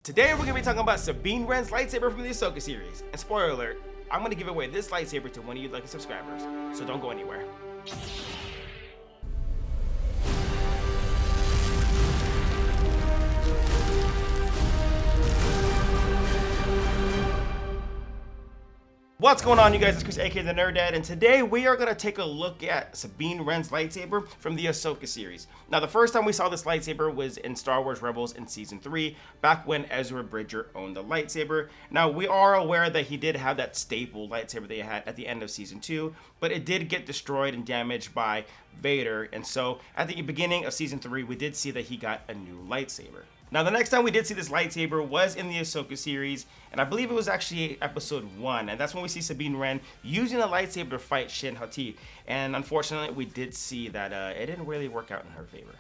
Today we're going to be talking about Sabine Wren's lightsaber from the Ahsoka series. And spoiler alert, I'm going to give away this lightsaber to one of you lucky subscribers, so don't go anywhere. What's going on, you guys? It's Chris, aka the Nerd Dad, and today we are going to take a look at Sabine Wren's lightsaber from the Ahsoka series. Now, the first time we saw this lightsaber was in Star Wars Rebels in Season 3, back when Ezra Bridger owned the lightsaber. Now, we are aware that he did have that staple lightsaber that he had at the end of Season 2, but it did get destroyed and damaged by Vader, and so at the beginning of Season 3, we did see that he got a new lightsaber. Now, the next time we did see this lightsaber was in the Ahsoka series, and I believe it was actually episode 1, and that's when we see Sabine Wren using a lightsaber to fight Shin Hati, and unfortunately, we did see that it didn't really work out in her favor.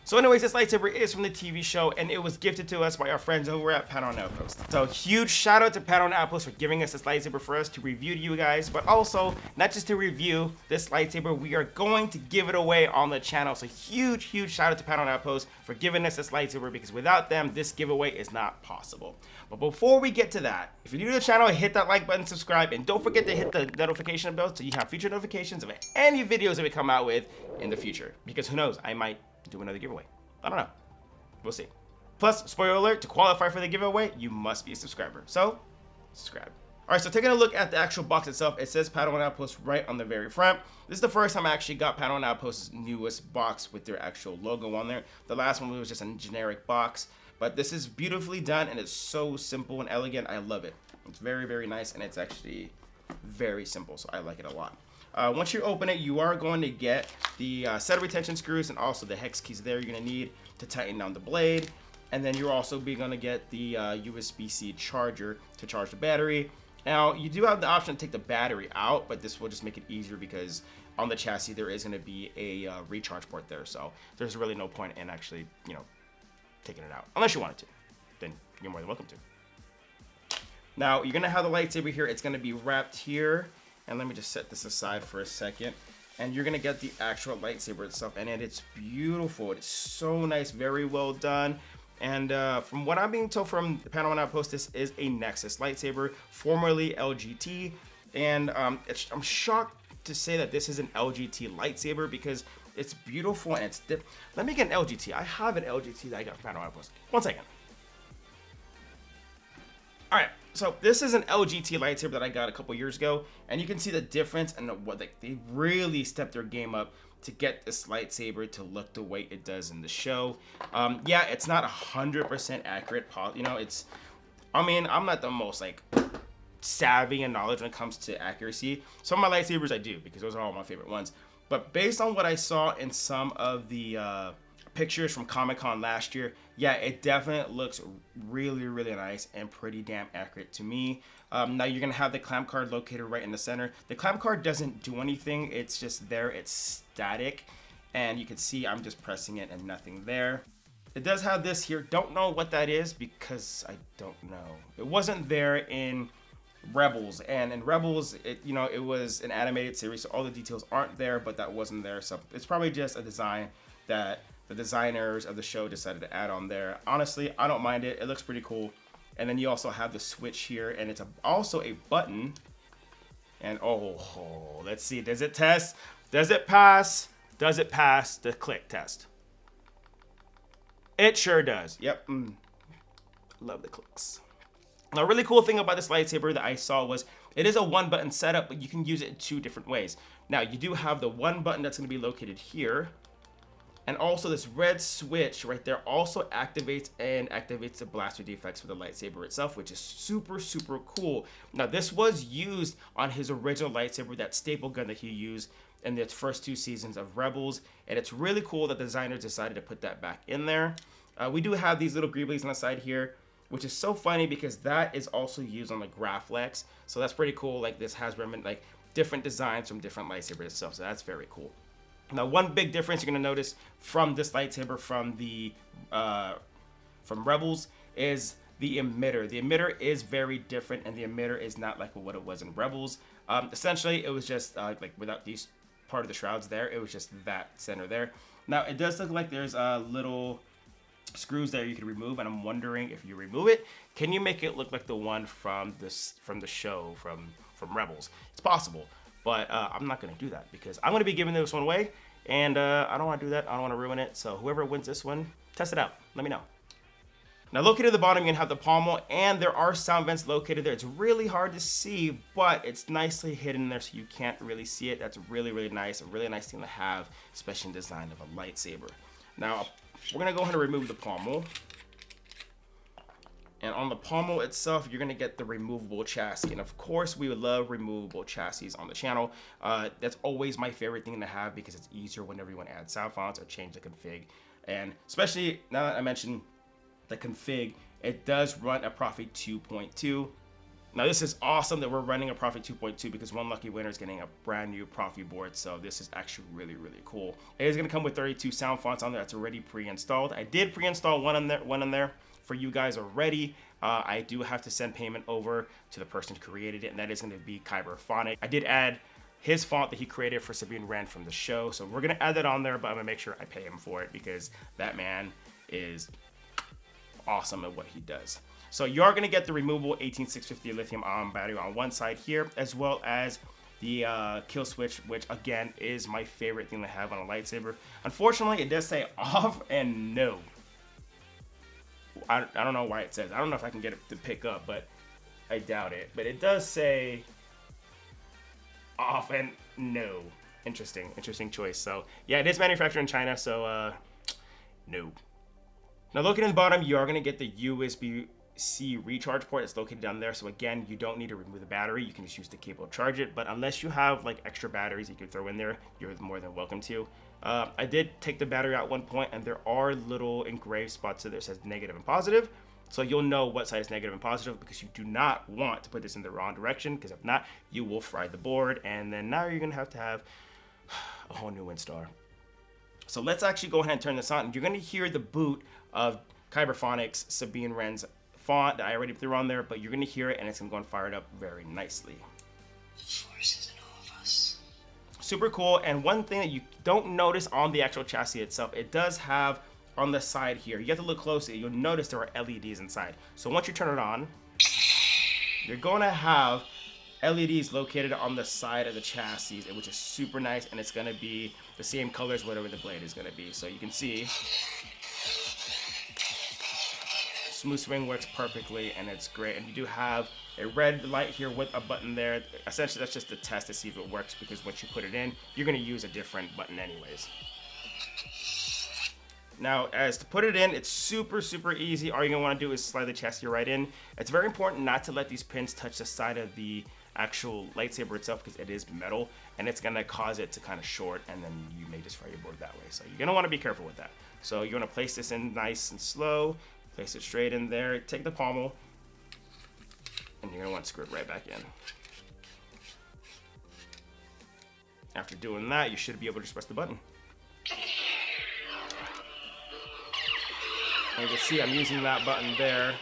So anyways, this lightsaber is from the TV show, and it was gifted to us by our friends over at Padawan Outpost. So huge shout out to Padawan Outpost for giving us this lightsaber for us to review to you guys, but also, not just to review this lightsaber, we are going to give it away on the channel. So huge shout out to Padawan Outpost for giving us this lightsaber, because without them, this giveaway is not possible. But before we get to that, if you're new to the channel, hit that like button, subscribe, and don't forget to hit the notification bell so you have future notifications of any videos that we come out with in the future. Because who knows, I might do another giveaway. I don't know. We'll see. Plus, spoiler alert, to qualify for the giveaway, you must be a subscriber. So, subscribe. Alright, so taking a look at the actual box itself, it says Padawan Outpost right on the very front. This is the first time I actually got Padawan Outpost's newest box with their actual logo on there. The last one was just a generic box. But this is beautifully done, and it's so simple and elegant. I love it. It's very nice, and it's actually very simple, so I like it a lot. Once you open it, you are going to get the set of retention screws and also the hex keys there you're going to need to tighten down the blade. And then you're also going to get the USB-C charger to charge the battery. Now, you do have the option to take the battery out, but this will just make it easier because on the chassis there is going to be a recharge port there. So there's really no point in actually, taking it out. Unless you wanted to. Then you're more than welcome to. Now, you're going to have the lightsaber here. It's going to be wrapped here. And let me just set this aside for a second. And you're going to get the actual lightsaber itself. And it's beautiful. It's so nice. Very well done. And from what I'm being told from the Padawan Outpost, this is a Nexus lightsaber, formerly LGT. And I'm shocked to say that this is an LGT lightsaber because it's beautiful and it's Let me get an LGT. I have an LGT that I got from Padawan Outpost. One second. All right. So this is an LGT lightsaber that I got a couple years ago, and you can see the difference and what they really stepped their game up to get this lightsaber to look the way it does in the show. Yeah, it's not 100% accurate. I'm not the most savvy and knowledge when it comes to accuracy. Some of my lightsabers I do because those are all my favorite ones. But based on what I saw in some of the pictures from Comic-Con last year, yeah, it definitely looks really nice and pretty damn accurate to me. Now you're gonna have the clamp card located right in the center. The clamp card doesn't do anything, it's just there, it's static, and you can see I'm just pressing it and nothing there. It does have this here. Don't know what that is because I don't know. It wasn't there in Rebels, and in Rebels it was an animated series, so all the details aren't there, but that wasn't there, so it's probably just a design that the designers of the show decided to add on there. Honestly, I don't mind it. It looks pretty cool. And then you also have the switch here, and it's also a button. And let's see. Does it test? Does it pass? Does it pass the click test? It sure does. Yep. Love the clicks. Now, a really cool thing about this lightsaber that I saw was it is a one-button setup, but you can use it in 2 different ways. Now, you do have the one button that's going to be located here. And also this red switch right there also activates the blaster deflects for the lightsaber itself, which is super cool. Now this was used on his original lightsaber, that staple gun that he used in the first 2 seasons of Rebels, and it's really cool that the designers decided to put that back in there. We do have these little greeblies on the side here, which is so funny because that is also used on the Graflex, so that's pretty cool. This has different designs from different lightsabers itself, so that's very cool. Now, one big difference you're going to notice from this lightsaber from Rebels is the emitter. The emitter is very different, and the emitter is not like what it was in Rebels. Essentially, it was just without these part of the shrouds there, it was just that center there. Now, it does look like there's a little screws there you can remove, and I'm wondering if you remove it, can you make it look like the one from the show from Rebels? It's possible, but I'm not gonna do that because I'm gonna be giving this one away, and I don't want to do that. I don't want to ruin it. So whoever wins this one, test it out. Let me know. Now located at the bottom, you're gonna have the pommel, and there are sound vents located there. It's really hard to see, but it's nicely hidden there so you can't really see it. That's really, really nice. A really nice thing to have, especially in design of a lightsaber. Now, we're gonna go ahead and remove the pommel. And on the pommel itself, you're gonna get the removable chassis. And of course, we would love removable chassis on the channel. That's always my favorite thing to have because it's easier whenever you wanna add sound fonts or change the config. And especially now that I mentioned the config, it does run a Prophet 2.2. Now this is awesome that we're running a Prophet 2.2 because one lucky winner is getting a brand new Prophet board. So this is actually really, really cool. It is gonna come with 32 sound fonts on there. That's already pre-installed. I did pre-install one in there for you guys already. I do have to send payment over to the person who created it, and that is gonna be Kyberphonic. I did add his font that he created for Sabine Wren from the show. So we're gonna add that on there, but I'm gonna make sure I pay him for it because that man is awesome at what he does. So you are going to get the removable 18650 lithium ion battery on one side here, as well as the kill switch, which again is my favorite thing to have on a lightsaber. Unfortunately, it does say off and no. I don't know why it says. I don't know if I can get it to pick up, but I doubt it. But it does say off and no. Interesting choice. So yeah, it is manufactured in China, so no. Now looking at the bottom, you are going to get the USB-C recharge port. It's located down there. So again, you don't need to remove the battery. You can just use the cable to charge it. But unless you have like extra batteries you can throw in there, you're more than welcome to. I did take the battery out at one point, and there are little engraved spots that says negative and positive. So you'll know what side is negative and positive because you do not want to put this in the wrong direction, because if not, you will fry the board, and then now you're going to have a whole new install. So let's actually go ahead and turn this on. You're going to hear the boot of Kyberphonic's Sabine Wren's font that I already threw on there, but you're going to hear it, and it's going to go and fire it up very nicely. The Force is in all of us. Super cool. And one thing that you don't notice on the actual chassis itself, it does have on the side here, you have to look closely, you'll notice there are LEDs inside. So once you turn it on, you're going to have LEDs located on the side of the chassis, which is super nice, and it's going to be the same colors whatever the blade is going to be. So you can see smooth swing works perfectly, and it's great. And you do have a red light here with a button there. Essentially that's just a test to see if it works, because once you put it in, you're going to use a different button anyways. Now, as to put it in, it's super easy. All you're going to want to do is slide the chassis right in. It's very important not to let these pins touch the side of the actual lightsaber itself, because it is metal, and it's going to cause it to kind of short, and then you may just fry your board that way. So you're going to want to be careful with that. So you're going to place this in nice and slow, place it straight in there, take the pommel, and you're going to want to screw it right back in. After doing that, you should be able to just press the button. And you can see I'm using that button there,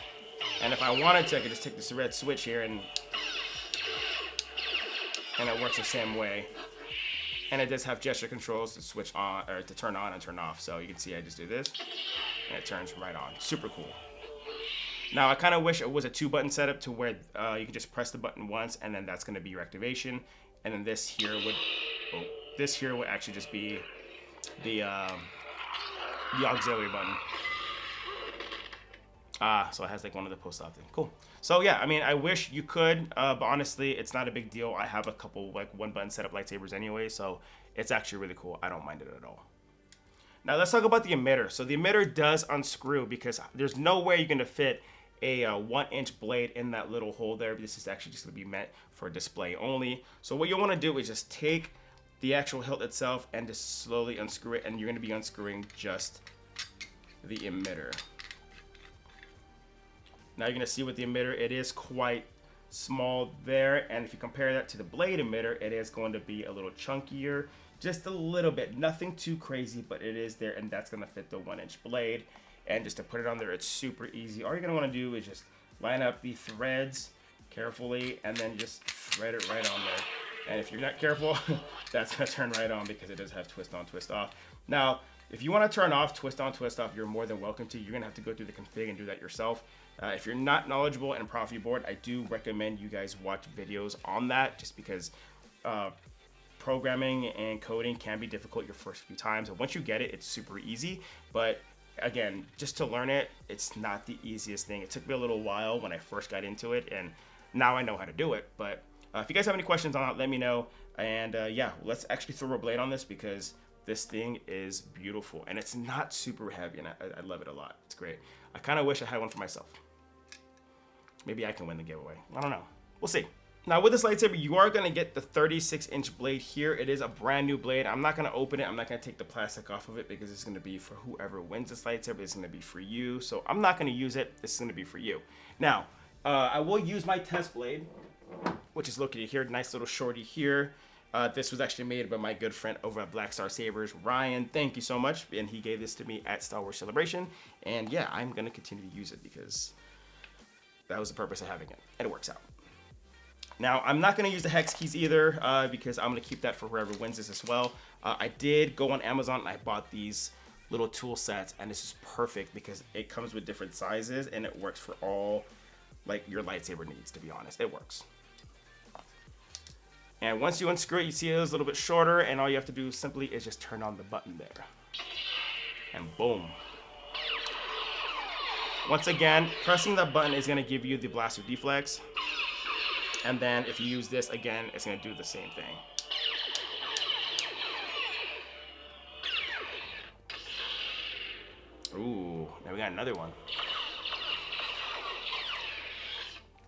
and if I wanted to, I could just take this red switch here, and it works the same way. And it does have gesture controls to switch on, or to turn on and turn off. So you can see I just do this, and it turns right on. Super cool. Now I kind of wish it was a 2-button setup to where you could just press the button once, and then that's going to be your activation. And then this here would actually just be the auxiliary button. So it has like one of the post op thing. Cool. So yeah, I mean, I wish you could, but honestly, it's not a big deal. I have a couple like 1-button setup lightsabers anyway, so it's actually really cool. I don't mind it at all. Now let's talk about the emitter. So the emitter does unscrew, because there's no way you're gonna fit a 1-inch blade in that little hole there. This is actually just gonna be meant for display only. So what you wanna do is just take the actual hilt itself and just slowly unscrew it, and you're gonna be unscrewing just the emitter. Now you're going to see with the emitter, it is quite small there, and if you compare that to the blade emitter, it is going to be a little chunkier, just a little bit, nothing too crazy, but it is there, and that's going to fit the 1-inch blade. And just to put it on there, it's super easy. All you're going to want to do is just line up the threads carefully, and then just thread it right on there. And if you're not careful, that's going to turn right on, because it does have twist on, twist off. Now, If you want to turn off twist on, twist off, you're more than welcome to. You're going to have to go through the config and do that yourself. If you're not knowledgeable in Profi board, I do recommend you guys watch videos on that, just because programming and coding can be difficult your first few times. And once you get it, it's super easy. But again, just to learn it, it's not the easiest thing. It took me a little while when I first got into it, and now I know how to do it. But if you guys have any questions on it, let me know. And yeah, let's actually throw a blade on this, because this thing is beautiful and it's not super heavy, and I love it a lot. It's great. I kind of wish I had one for myself. Maybe I can win the giveaway. I don't know. We'll see. Now with this lightsaber, you are going to get the 36-inch blade here. It is a brand new blade. I'm not going to open it. I'm not going to take the plastic off of it, because it's going to be for whoever wins this lightsaber. It's going to be for you. So I'm not going to use it. This is going to be for you. Now, I will use my test blade, which is located here. Nice little shorty here. This was actually made by my good friend over at Black Star Sabers, Ryan. Thank you so much. And he gave this to me at Star Wars Celebration. And yeah, I'm going to continue to use it, because that was the purpose of having it. And it works out. Now, I'm not going to use the hex keys either, because I'm going to keep that for whoever wins this as well. I did go on Amazon and I bought these little tool sets, and this is perfect because it comes with different sizes and it works for all like your lightsaber needs, to be honest. It works. And once you unscrew it, you see it is a little bit shorter, and all you have to do simply is just turn on the button there. And boom. Once again, pressing the button is going to give you the blaster deflex. And then if you use this again, it's going to do the same thing. Ooh, now we got another one.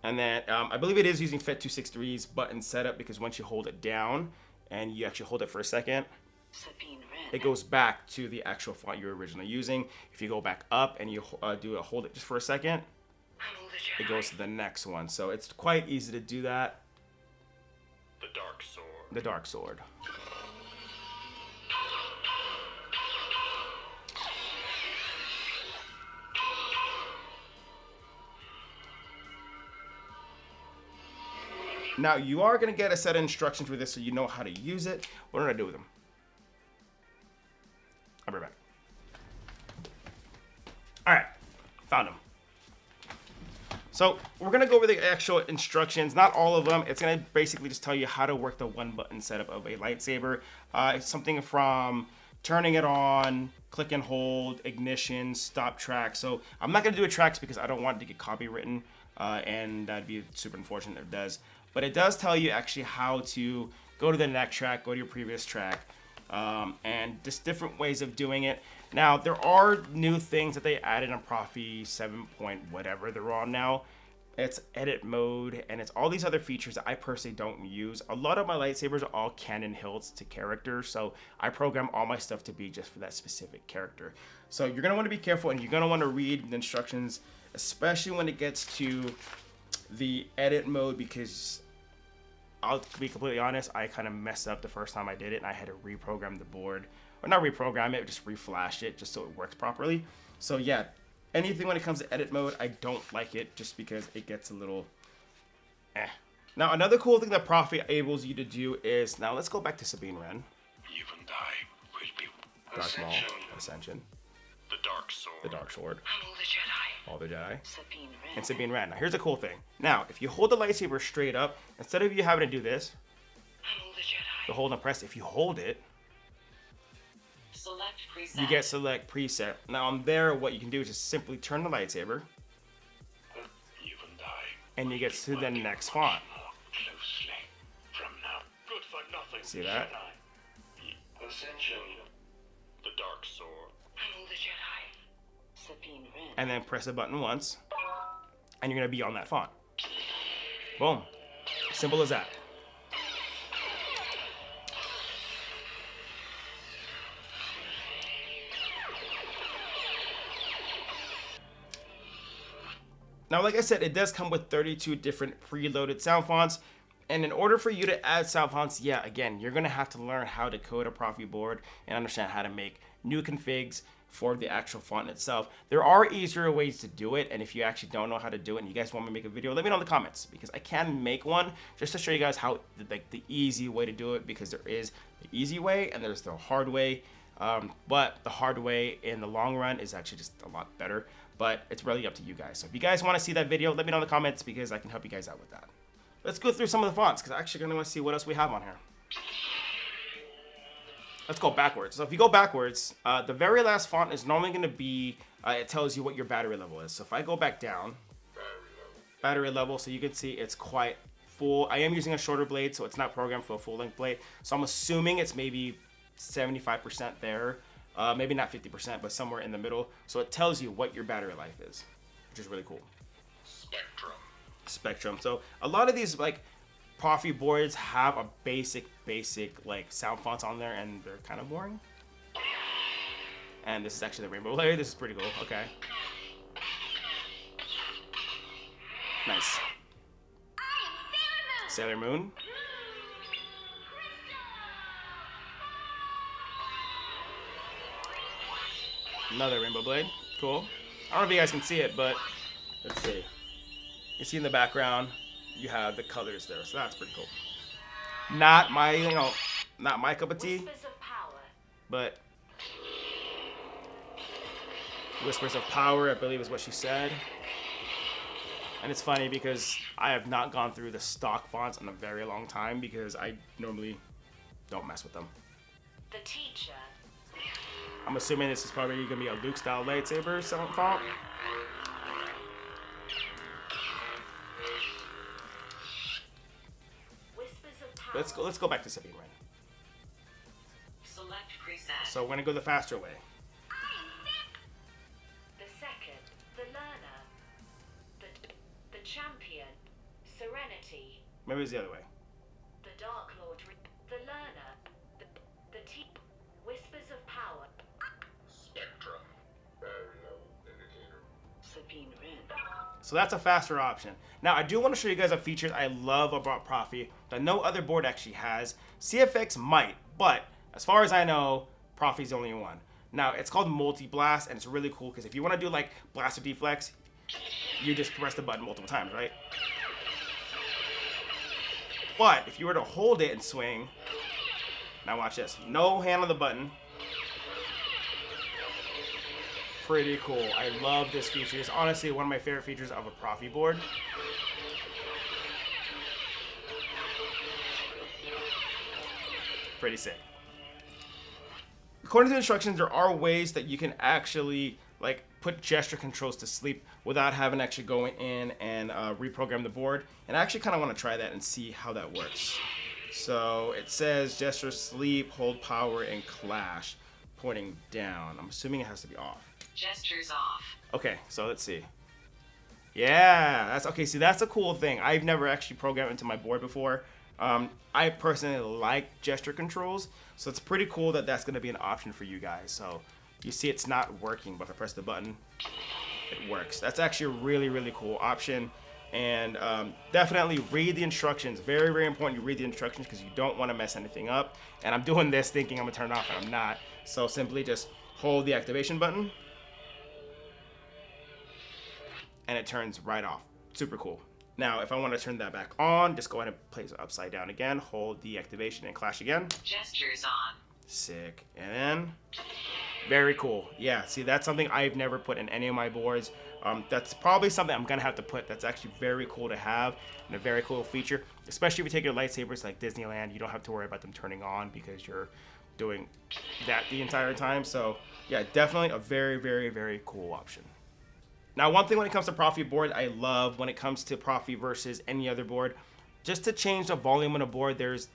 And then I believe it is using FET263's button setup, because once you hold it down and you actually hold it for a second, Sabine Wren. it goes back to the actual font you were originally using. If you go back up and you hold it just for a second, it goes to the next one. So it's quite easy to do that. The Dark Sword. The Dark Sword. Now, you are going to get a set of instructions with this, so you know how to use it. What did I do with them? I'll be right back. All right, found them. So we're going to go over the actual instructions, not all of them. It's going to basically just tell you how to work the one button setup of a lightsaber. It's something from turning it on, click and hold, ignition, stop track. So I'm not going to do a tracks because I don't want it to get copywritten, and that'd be super unfortunate if it does. But it does tell you actually how to go to the next track, go to your previous track, and just different ways of doing it. Now, there are new things that they added on Profi 7 point whatever they're on now. It's edit mode, and it's all these other features that I personally don't use. A lot of my lightsabers are all canon hilts to characters, so I program all my stuff to be just for that specific character. So you're going to want to be careful, and you're going to want to read the instructions, especially when it gets to the edit mode, because I'll be completely honest, I kind of messed up the first time I did it, and I had to reprogram the board. Or not reprogram it, just reflash it just so it works properly. So yeah, anything when it comes to edit mode, I don't like it just because it gets a little Now, another cool thing that Profi enables you to do is, now let's go back to Sabine Wren. You and I will be Darth Maul, Ascension. Ascension, The Dark Sword. the Dark Sword, All the Jedi. all the Jedi, Sabine Wren. and Sabine Wren. Now, here's a cool thing. Now, if you hold the lightsaber straight up, instead of you having to do this, All the Jedi. the hold and press, if you hold it, Select preset. you get select preset. Now, on there, what you can do is just simply turn the lightsaber, You and I and you get to the next font. more closely from now. Good for nothing. See that? Jedi. Ascension. The Dark Sword. All the Jedi. Sabine Wren. And then press the button once, and you're gonna be on that font. Boom. Simple as that. Now, like I said, it does come with 32 different preloaded sound fonts. And in order for you to add sound fonts, yeah, again, you're going to have to learn how to code a Profi board and understand how to make new configs for the actual font itself. There are easier ways to do it, and if you actually don't know how to do it and you guys want me to make a video, let me know in the comments, because I can make one just to show you guys how, like, the easy way to do it, because there is the easy way and there's the hard way. But the hard way in the long run is actually just a lot better. But it's really up to you guys. So if you guys want to see that video, let me know in the comments because I can help you guys out with that. Let's go through some of the fonts because I'm actually going to want to see what else we have on here. Let's go backwards. So if you go backwards, the very last font is normally going to be, it tells you what your battery level is. So if I go back down, battery level, so you can see it's quite full. I am using a shorter blade, so it's not programmed for a full length blade. So I'm assuming it's maybe 75% there. Maybe not 50%, but somewhere in the middle. So it tells you what your battery life is, which is really cool. Spectrum. So a lot of these like Profi boards have a basic like sound fonts on there, and they're kind of boring. And this is actually the rainbow layer. This is pretty cool. Okay. Nice. Sailor Moon. Another rainbow blade. Cool. I don't know if you guys can see it, but let's see. You see in the background, you have the colors there, so that's pretty cool. Not my, not my cup of tea, but Whispers of Power, I believe is what she said. And it's funny because I have not gone through the stock fonts in a very long time because I normally don't mess with them. The teacher. I'm assuming this is probably gonna be a Luke style lightsaber font. Let's go back to Sabine Wren. Select preset. So we're gonna go the faster way. The second, the learner, the champion, serenity, Maybe it's the other way. the Dark Lord, the learner, the whispers of power. Spectrum. Battery level indicator. Sabine Wren. So that's a faster option. Now I do want to show you guys a feature I love about Profi that no other board actually has. CFX might, but as far as I know, Profi's the only one. Now it's called Multi Blast, and it's really cool because if you want to do like blast or deflex, you just press the button multiple times, right? But if you were to hold it and swing, now watch this. No hand on the button. Pretty cool. I love this feature. It's honestly one of my favorite features of a Profi board. Pretty sick. According to the instructions, there are ways that you can actually like put gesture controls to sleep without having to actually go in and reprogram the board. And I actually kind of want to try that and see how that works. So it says gesture sleep, hold power, and clash, pointing down. I'm assuming it has to be off. Gestures off. Okay, so let's see. Yeah, that's okay. See, that's a cool thing. I've never actually programmed into my board before. I personally like gesture controls, so it's pretty cool that that's going to be an option for you guys. So you see it's not working, but if I press the button, it works. That's actually a really, really cool option. And definitely read the instructions. Very, very important you read the instructions because you don't want to mess anything up. And I'm doing this thinking I'm going to turn it off, and I'm not. So simply just hold the activation button, and it turns right off. Super cool. Now, if I want to turn that back on, just go ahead and place it upside down again, hold the activation and clash again. Gestures on. Sick. And then, very cool. Yeah, see, that's something I've never put in any of my boards. That's probably something I'm going to have to put. That's actually very cool to have and a very cool feature, especially if you take your lightsabers like Disneyland. You don't have to worry about them turning on because you're doing that the entire time. So, yeah, definitely a very, very, very cool option. Now, one thing when it comes to Profi board, I love when it comes to Profi versus any other board, just to change the volume on a board, there's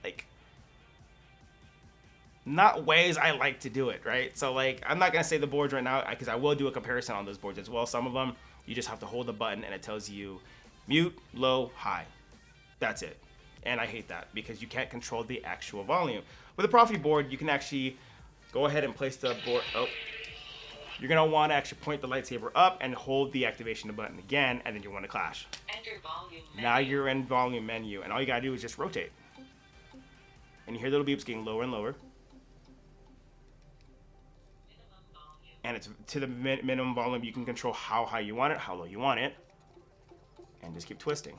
like not ways I like to do it, right? So like, I'm not gonna say the boards right now because I will do a comparison on those boards as well. Some of them, you just have to hold the button and it tells you mute, low, high. That's it. And I hate that because you can't control the actual volume. With a Profi board, you can actually go ahead and place the board, you're going to want to actually point the lightsaber up and hold the activation button again, and then you want to clash. Enter volume menu. Now you're in volume menu, and all you got to do is just rotate. And you hear little beeps getting lower and lower. And it's to the minimum volume. You can control how high you want it, how low you want it. And just keep twisting.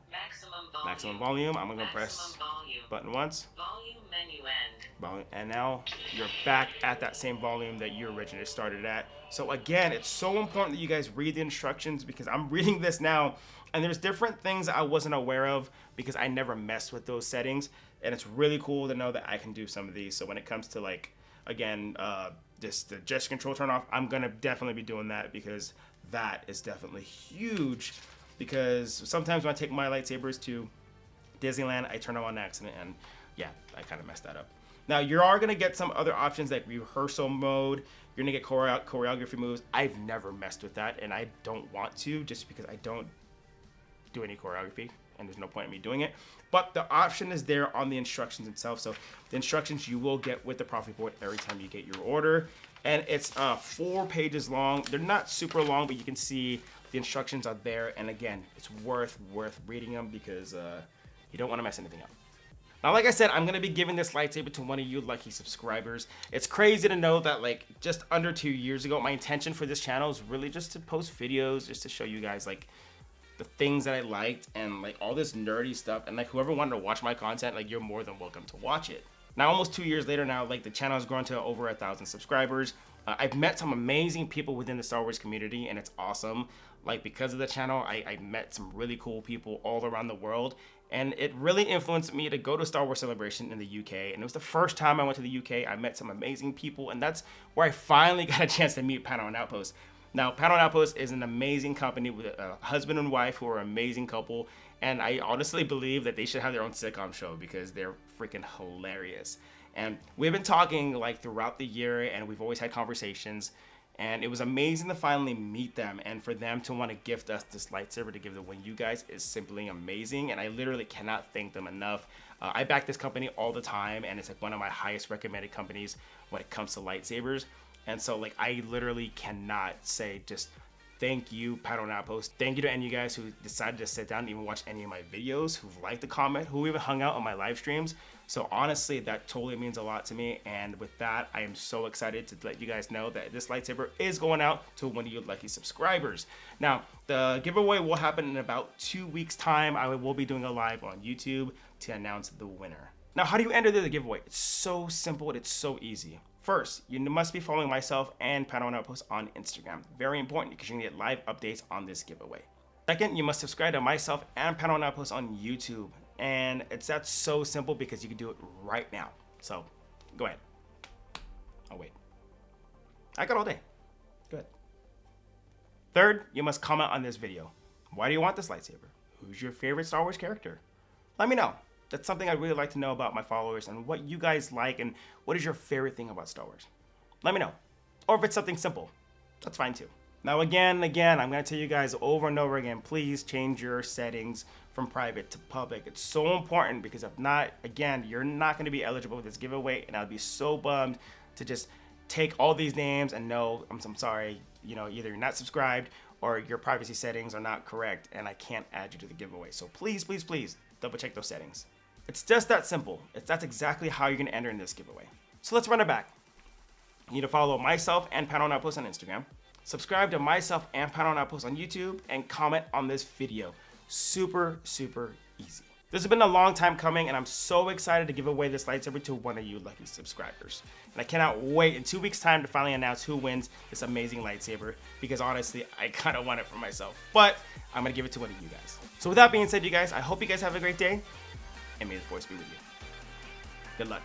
Max Maximum volume. I'm gonna press volume. button once. Volume menu end. Volume, and now you're back at that same volume that you originally started at. So again, it's so important that you guys read the instructions, because I'm reading this now and there's different things that I wasn't aware of because I never messed with those settings, and it's really cool to know that I can do some of these. So when it comes to, like, again, just the gesture control turn off, I'm gonna definitely be doing that, because that is definitely huge. Because sometimes when I take my lightsabers to Disneyland, I turn them on accident, and yeah, I kind of messed that up. Now, you are going to get some other options like rehearsal mode. You're going to get choreography moves. I've never messed with that, and I don't want to, just because I don't do any choreography, and there's no point in me doing it. But the option is there on the instructions itself. So the instructions you will get with the profit board every time you get your order. And it's 4 pages long. They're not super long, but you can see the instructions are there. And again, it's worth reading them, because you don't want to mess anything up. Now, like I said, I'm going to be giving this lightsaber to one of you lucky subscribers. It's crazy to know that, like, just under 2 years ago, my intention for this channel is really just to post videos, just to show you guys, like, the things that I liked and, like, all this nerdy stuff. And, like, whoever wanted to watch my content, like, you're more than welcome to watch it. Now, almost 2 years later now, like, the channel has grown to over 1,000 subscribers. I've met some amazing people within the Star Wars community, and it's awesome. Like, because of the channel, I met some really cool people all around the world. And it really influenced me to go to Star Wars Celebration in the UK. And it was the first time I went to the UK. I met some amazing people, and that's where I finally got a chance to meet Padawan Outpost. Now, Padawan Outpost is an amazing company with a husband and wife who are an amazing couple. And I honestly believe that they should have their own sitcom show, because they're freaking hilarious. And we've been talking, like, throughout the year, and we've always had conversations. And it was amazing to finally meet them, and for them to want to gift us this lightsaber to give to one of you guys is simply amazing. And I literally cannot thank them enough. I back this company all the time, and it's like one of my highest recommended companies when it comes to lightsabers. And so, like, I literally cannot say just thank you, Padawan Outpost. Thank you to any of you guys who decided to sit down and even watch any of my videos, who've liked the comment, who even hung out on my live streams. So honestly, that totally means a lot to me. And with that, I am so excited to let you guys know that this lightsaber is going out to one of you lucky subscribers. Now, the giveaway will happen in about 2 weeks' time. I will be doing a live on YouTube to announce the winner. Now, how do you enter the giveaway? It's so simple and it's so easy. First, you must be following myself and Padawan Outpost on Instagram. Very important, because you're gonna get live updates on this giveaway. Second, you must subscribe to myself and Padawan Outpost on YouTube. And that's so simple, because you can do it right now. So go ahead. I'll wait. I got all day. Good. Third, you must comment on this video. Why do you want this lightsaber? Who's your favorite Star Wars character? Let me know. That's something I'd really like to know about my followers, and what you guys like, and what is your favorite thing about Star Wars. Let me know. Or if it's something simple, that's fine too. Now again, I'm going to tell you guys over and over again, please change your settings from private to public. It's so important, because if not, again, you're not going to be eligible for this giveaway, and I'd be so bummed to just take all these names and know, I'm sorry, you know, either you're not subscribed or your privacy settings are not correct, and I can't add you to the giveaway. So please, please, please double check those settings. It's just that simple. That's exactly how you're going to enter in this giveaway. So let's run it back. You need to follow myself and Padawan Outpost on Instagram. Subscribe to myself and Padawan Outpost on YouTube, and comment on this video. Super, super easy. This has been a long time coming, and I'm so excited to give away this lightsaber to one of you lucky subscribers. And I cannot wait in 2 weeks' time to finally announce who wins this amazing lightsaber, because honestly, I kind of want it for myself. But I'm going to give it to one of you guys. So with that being said, you guys, I hope you guys have a great day, and may the Force be with you. Good luck.